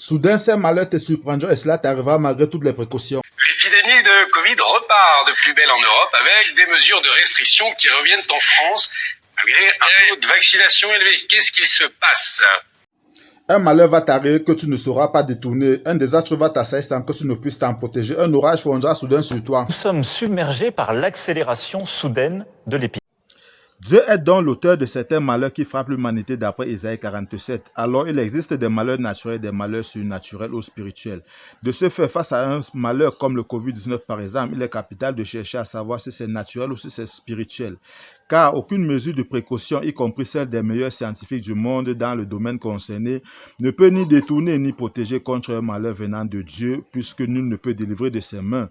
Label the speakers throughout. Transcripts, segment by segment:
Speaker 1: Soudain, ces malheurs te surprendront et cela t'arrivera malgré toutes les précautions.
Speaker 2: L'épidémie de Covid repart de plus belle en Europe avec des mesures de restriction qui reviennent en France malgré un taux de vaccination élevé. Qu'est-ce qu'il se passe?
Speaker 1: Un malheur va t'arriver que tu ne sauras pas détourner. Un désastre va t'assaillir sans que tu ne puisses t'en protéger. Un orage fondra soudain sur toi.
Speaker 3: Nous sommes submergés par l'accélération soudaine de l'épidémie.
Speaker 1: Dieu est donc l'auteur de certains malheurs qui frappent l'humanité d'après Isaïe 47. Alors il existe des malheurs naturels, des malheurs surnaturels ou spirituels. De ce fait, face à un malheur comme le Covid-19 par exemple, il est capital de chercher à savoir si c'est naturel ou si c'est spirituel. Car aucune mesure de précaution, y compris celle des meilleurs scientifiques du monde dans le domaine concerné, ne peut ni détourner ni protéger contre un malheur venant de Dieu, puisque nul ne peut délivrer de ses mains.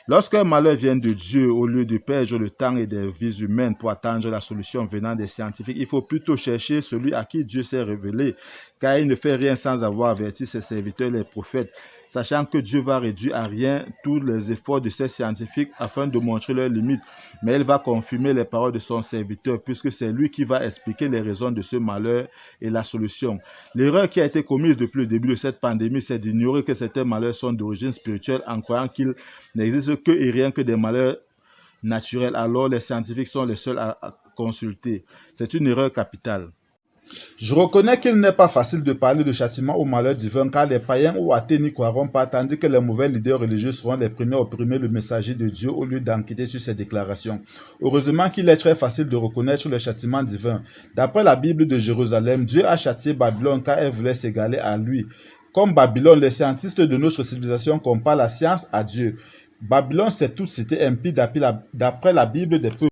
Speaker 1: Lorsqu'un malheur vient de Dieu, au lieu de perdre le temps et des vies humaines pour attendre la solution venant des scientifiques, il faut plutôt chercher celui à qui Dieu s'est révélé, car il ne fait rien sans avoir averti ses serviteurs les prophètes, sachant que Dieu va réduire à rien tous les efforts de ces scientifiques afin de montrer leurs limites, mais il va confirmer les paroles de son serviteur, puisque c'est lui qui va expliquer les raisons de ce malheur et la solution. L'erreur qui a été commise depuis le début de cette pandémie, c'est d'ignorer que certains malheurs sont d'origine spirituelle en croyant qu'il n'existe que et rien que des malheurs naturels. Alors les scientifiques sont les seuls à consulter. C'est une erreur capitale. Je reconnais qu'il n'est pas facile de parler de châtiment au malheur divin car les païens ou athées n'y croiront pas, tandis que les mauvais leaders religieux seront les premiers à opprimer le messager de Dieu au lieu d'enquêter sur ses déclarations. Heureusement qu'il est très facile de reconnaître le châtiment divin. D'après la Bible de Jérusalem, Dieu a châtié Babylone car elle voulait s'égaler à lui. Comme Babylone, les scientistes de notre civilisation comparent la science à Dieu. Babylone, c'est toute cité impie d'après la Bible des peuples.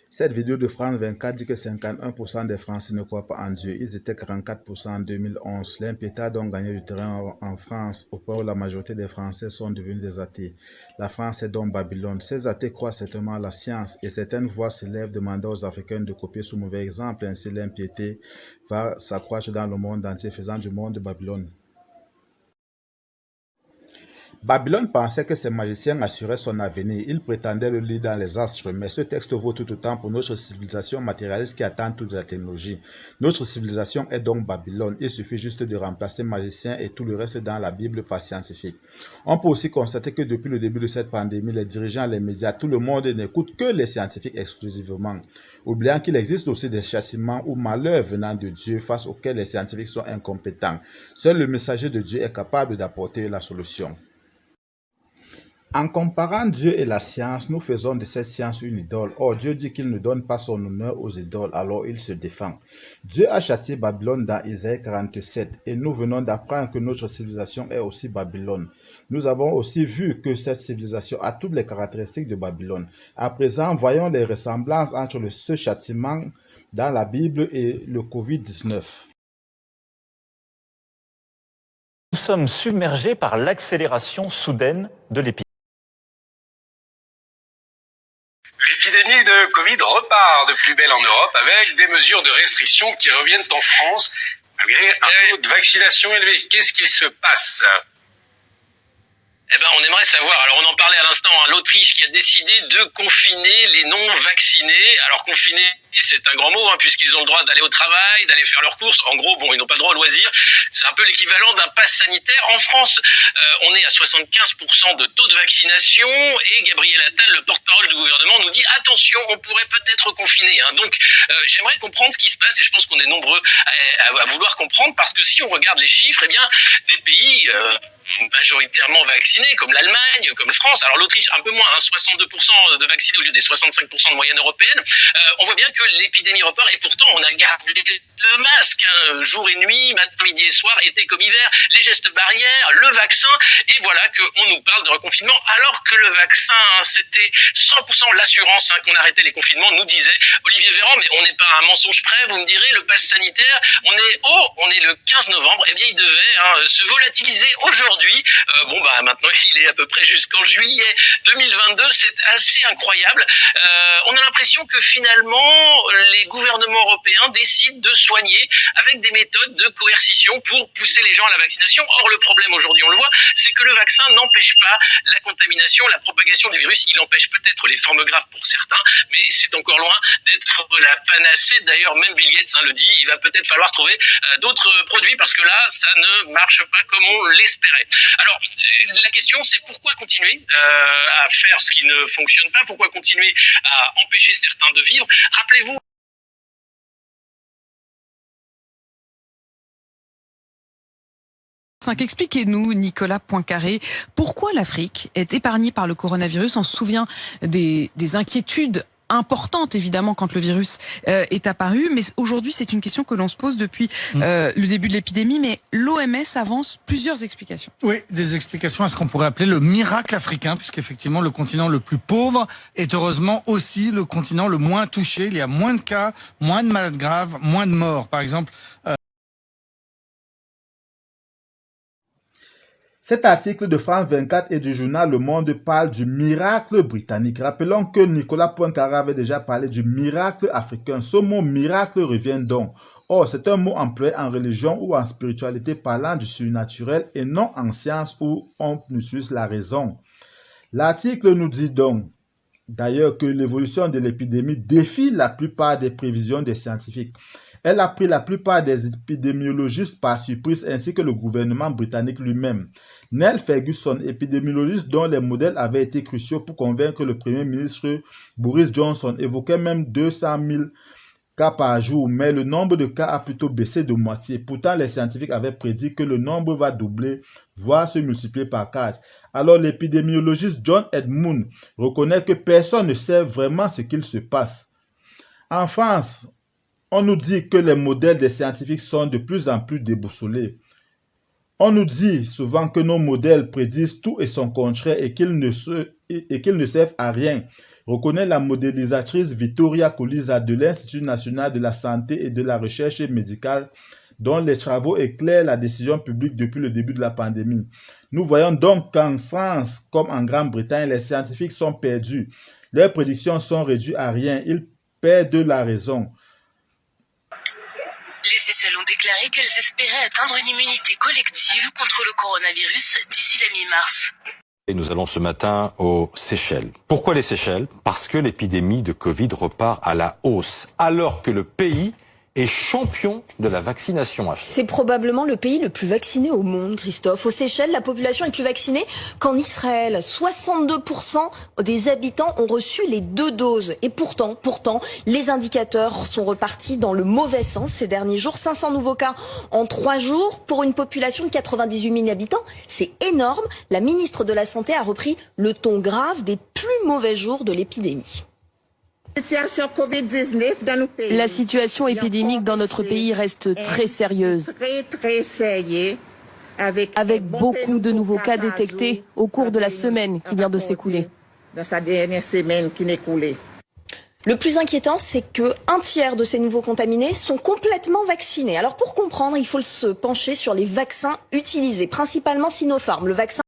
Speaker 1: Cette vidéo de France 24 dit que 51% des Français ne croient pas en Dieu. Ils étaient 44% en 2011. L'impiété a donc gagné du terrain en France, au point où la majorité des Français sont devenus des athées. La France est donc Babylone. Ces athées croient certainement à la science et certaines voix s'élèvent demandant aux Africains de copier ce mauvais exemple. Ainsi, l'impiété va s'accroître dans le monde entier, faisant du monde Babylone. Babylone pensait que ses magiciens assuraient son avenir. Ils prétendaient le lire dans les astres, mais ce texte vaut tout autant pour notre civilisation matérialiste qui attend toute la technologie. Notre civilisation est donc Babylone. Il suffit juste de remplacer magicien et tout le reste dans la Bible par scientifique. On peut aussi constater que depuis le début de cette pandémie, les dirigeants, les médias, tout le monde n'écoute que les scientifiques exclusivement, oubliant qu'il existe aussi des châtiments ou malheurs venant de Dieu face auxquels les scientifiques sont incompétents. Seul le messager de Dieu est capable d'apporter la solution. En comparant Dieu et la science, nous faisons de cette science une idole. Or, Dieu dit qu'il ne donne pas son honneur aux idoles, alors il se défend. Dieu a châtié Babylone dans Isaïe 47 et nous venons d'apprendre que notre civilisation est aussi Babylone. Nous avons aussi vu que cette civilisation a toutes les caractéristiques de Babylone. À présent, voyons les ressemblances entre ce châtiment dans la Bible et le Covid-19.
Speaker 3: Nous sommes submergés par l'accélération soudaine de l'épidémie.
Speaker 2: L'épidémie de Covid repart de plus belle en Europe avec des mesures de restriction qui reviennent en France malgré un taux de vaccination élevé. Qu'est-ce qu'il se passe?
Speaker 4: Eh ben, on aimerait savoir. Alors, on en parlait à l'instant, l'Autriche qui a décidé de confiner les non-vaccinés. Alors, confiner, c'est un grand mot, puisqu'ils ont le droit d'aller au travail, d'aller faire leurs courses. En gros, bon, ils n'ont pas le droit au loisir. C'est un peu l'équivalent d'un pass sanitaire. En France, on est à 75% de taux de vaccination et Gabriel Attal, le porte-parole du gouvernement, nous dit attention, on pourrait peut-être confiner. Donc, j'aimerais comprendre ce qui se passe et je pense qu'on est nombreux à vouloir comprendre parce que si on regarde les chiffres, eh bien, des pays majoritairement vaccinés, comme l'Allemagne, comme la France. Alors l'Autriche, un peu moins, 62% de vaccinés au lieu des 65% de moyenne européenne. On voit bien que l'épidémie repart et pourtant on a gardé le masque, jour et nuit, matin, midi et soir, été comme hiver, les gestes barrières, le vaccin, et voilà qu'on nous parle de reconfinement, alors que le vaccin, c'était 100% l'assurance qu'on arrêtait les confinements, nous disait Olivier Véran, mais on n'est pas à un mensonge près, vous me direz, le pass sanitaire, on est le 15 novembre, eh bien il devait se volatiliser aujourd'hui. Maintenant il est à peu près jusqu'en juillet 2022, c'est assez incroyable. On a l'impression que finalement les gouvernements européens décident de soigner avec des méthodes de coercition pour pousser les gens à la vaccination. Or, le problème aujourd'hui, on le voit, c'est que le vaccin n'empêche pas la contamination, la propagation du virus. Il empêche peut-être les formes graves pour certains, mais c'est encore loin d'être la panacée. D'ailleurs, même Bill Gates le dit, il va peut-être falloir trouver d'autres produits parce que là, ça ne marche pas comme on l'espérait. Alors, la question, c'est pourquoi continuer à faire ce qui ne fonctionne pas? Pourquoi continuer à empêcher certains de vivre? Rappelez-vous.
Speaker 5: Expliquez-nous, Nicolas Poincaré, pourquoi l'Afrique est épargnée par le coronavirus? On se souvient des inquiétudes importante évidemment quand le virus est apparu, mais aujourd'hui c'est une question que l'on se pose depuis le début de l'épidémie, mais l'OMS avance plusieurs explications.
Speaker 6: Oui, des explications à ce qu'on pourrait appeler le miracle africain, puisqu'effectivement le continent le plus pauvre est heureusement aussi le continent le moins touché. Il y a moins de cas, moins de malades graves, moins de morts. Par exemple...
Speaker 1: Cet article de France 24 et du journal Le Monde parle du miracle britannique. Rappelons que Nicolas Poincaré avait déjà parlé du miracle africain. Ce mot miracle revient donc. Or, c'est un mot employé en religion ou en spiritualité parlant du surnaturel et non en science où on utilise la raison. L'article nous dit donc, d'ailleurs, que l'évolution de l'épidémie défie la plupart des prévisions des scientifiques. Elle a pris la plupart des épidémiologistes par surprise ainsi que le gouvernement britannique lui-même. Neil Ferguson, épidémiologiste dont les modèles avaient été cruciaux pour convaincre le Premier ministre Boris Johnson, évoquait même 200 000 cas par jour, mais le nombre de cas a plutôt baissé de moitié. Pourtant, les scientifiques avaient prédit que le nombre va doubler, voire se multiplier par 4. Alors, l'épidémiologiste John Edmund reconnaît que personne ne sait vraiment ce qu'il se passe. En France, on nous dit que les modèles des scientifiques sont de plus en plus déboussolés. On nous dit souvent que nos modèles prédisent tout et son contraire et qu'ils ne servent à rien. Reconnaît la modélisatrice Vittoria Colisa de l'Institut national de la santé et de la recherche médicale dont les travaux éclairent la décision publique depuis le début de la pandémie. Nous voyons donc qu'en France comme en Grande-Bretagne, les scientifiques sont perdus. Leurs prédictions sont réduites à rien. Ils perdent la raison.
Speaker 7: Les Seychelles ont déclaré qu'elles espéraient atteindre une immunité collective contre le coronavirus d'ici la mi-mars.
Speaker 8: Et nous allons ce matin aux Seychelles. Pourquoi les Seychelles? Parce que l'épidémie de Covid repart à la hausse, alors que le pays est champion de la vaccination.
Speaker 9: C'est probablement le pays le plus vacciné au monde, Christophe. Aux Seychelles, la population est plus vaccinée qu'en Israël. 62% des habitants ont reçu les 2 doses. Et pourtant, les indicateurs sont repartis dans le mauvais sens ces derniers jours. 500 nouveaux cas en 3 jours pour une population de 98 000 habitants. C'est énorme. La ministre de la Santé a repris le ton grave des plus mauvais jours de l'épidémie.
Speaker 10: La situation épidémique dans notre pays reste très sérieuse, avec beaucoup de nouveaux cas détectés au cours de la semaine qui vient de s'écouler.
Speaker 9: Le plus inquiétant, c'est que 1/3 de ces nouveaux contaminés sont complètement vaccinés. Alors pour comprendre, il faut se pencher sur les vaccins utilisés, principalement Sinopharm, le vaccin.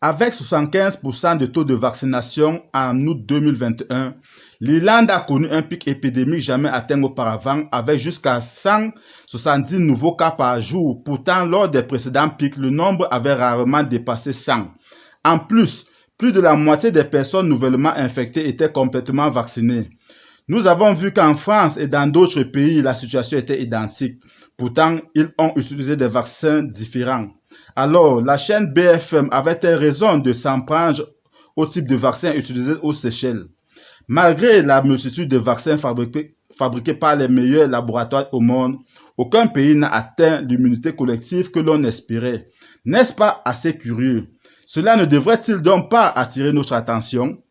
Speaker 1: Avec 75% de taux de vaccination en août 2021, l'Irlande a connu un pic épidémique jamais atteint auparavant avec jusqu'à 170 nouveaux cas par jour. Pourtant, lors des précédents pics, le nombre avait rarement dépassé 100. En plus de la moitié des personnes nouvellement infectées étaient complètement vaccinées. Nous avons vu qu'en France et dans d'autres pays, la situation était identique. Pourtant, ils ont utilisé des vaccins différents. Alors, la chaîne BFM avait-elle raison de s'en prendre au type de vaccin utilisé aux Seychelles? Malgré la multitude de vaccins fabriqués par les meilleurs laboratoires au monde, aucun pays n'a atteint l'immunité collective que l'on espérait. N'est-ce pas assez curieux? Cela ne devrait-il donc pas attirer notre attention?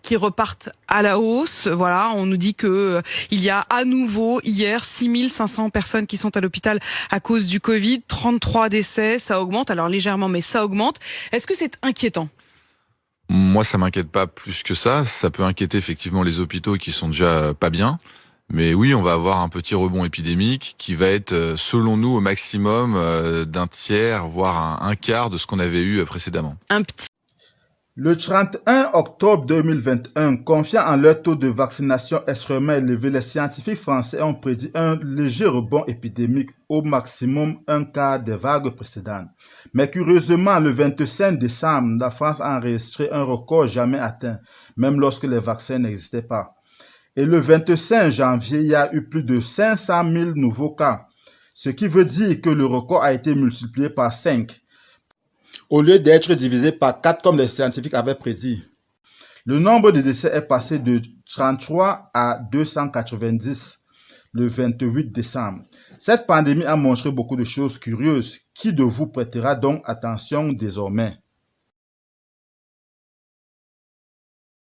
Speaker 5: Qui repartent à la hausse. Voilà, on nous dit que il y a à nouveau hier 6500 personnes qui sont à l'hôpital à cause du Covid, 33 décès, ça augmente, alors légèrement mais ça augmente. Est-ce que c'est inquiétant?
Speaker 11: Moi, ça m'inquiète pas plus que ça. Ça peut inquiéter effectivement les hôpitaux qui sont déjà pas bien. Mais oui, on va avoir un petit rebond épidémique qui va être, selon nous, au maximum d'un tiers, voire un quart de ce qu'on avait eu précédemment.
Speaker 1: Le 31 octobre 2021, confiant en leur taux de vaccination extrêmement élevé, les scientifiques français ont prédit un léger rebond épidémique, au maximum un quart des vagues précédentes. Mais curieusement, le 25 décembre, la France a enregistré un record jamais atteint, même lorsque les vaccins n'existaient pas. Et le 25 janvier, il y a eu plus de 500 000 nouveaux cas, ce qui veut dire que le record a été multiplié par 5. Au lieu d'être divisé par 4 comme les scientifiques avaient prédit. Le nombre de décès est passé de 33 à 290 le 28 décembre. Cette pandémie a montré beaucoup de choses curieuses. Qui de vous prêtera donc attention désormais?